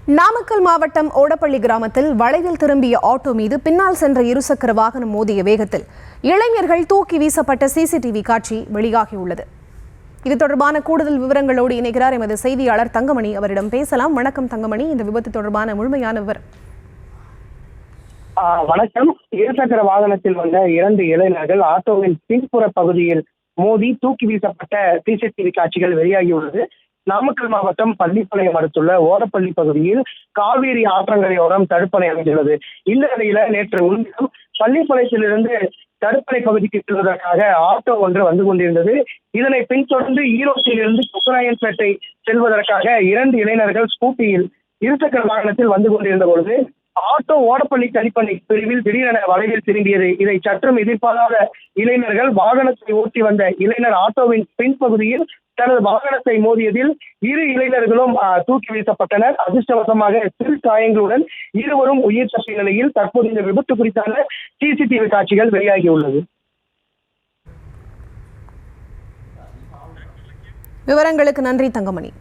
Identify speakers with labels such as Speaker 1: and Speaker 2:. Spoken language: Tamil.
Speaker 1: நாமக்கல் மாவட்டம் ஓடப்பள்ளி கிராமத்தில் வளைவில் திரும்பிய ஆட்டோ மீது பின்னால் சென்ற இருசக்கர வாகனம் மோதிய வேகத்தில் இளைஞர்கள் தூக்கி வீசப்பட்ட சிசிடிவி காட்சி வெளியாகியுள்ளது. இது தொடர்பான கூடுதல் விவரங்களோடு இணைகிறார் எமது செய்தியாளர் தங்கமணி. அவரிடம் பேசலாம். வணக்கம் தங்கமணி, இந்த விபத்து தொடர்பான முழுமையான விவரம்.
Speaker 2: வணக்கம். இருசக்கர வாகனத்தில் வந்த 2 இளைஞர்கள் ஆட்டோவின் பின்புற பகுதியில் மோதி தூக்கி வீசப்பட்ட சிசிடிவி காட்சிகள் வெளியாகியுள்ளது. நாமக்கல் மாவட்டம் பள்ளிப்பாளையம் அடுத்துள்ள ஓடப்பள்ளி பகுதியில் காவேரி ஆற்றங்கரையோரம் தடுப்பணை அமைந்துள்ளது. இந்த நிலையில நேற்று முன்தினம் பள்ளிப்பாளையத்திலிருந்து தடுப்பணை பகுதிக்கு செல்வதற்காக ஆட்டோ ஒன்று வந்து கொண்டிருந்தது. இதனை பின்தொடர்ந்து ஈரோட்டிலிருந்து குப்பராயன்பேட்டை செல்வதற்காக 2 இளைஞர்கள் ஸ்கூட்டியில் இருசக்கர வாகனத்தில் வந்து கொண்டிருந்த பொழுது ஆட்டோ ஓடப்பள்ளி தனிப்பணி பிரிவில் திடீரென வளைவில் திரும்பியது. இதை சற்றும் எதிர்பாராத இளைஞர்கள் வாகனத்தை ஓட்டி வந்த இளைஞர் ஆட்டோவின் பின்பகுதியில் தனது வாகனத்தை மோதியதில் 2 இளைஞர்களும் தூக்கி வீசப்பட்டனர். அதிர்ஷ்டவசமாக சிறு காயங்களுடன் இருவரும் உயிர் தப்பிய நிலையில் தற்போது இந்த விபத்து குறித்தான சிசிடிவி காட்சிகள் வெளியாகியுள்ளது.
Speaker 1: விவரங்களுக்கு நன்றி தங்கமணி.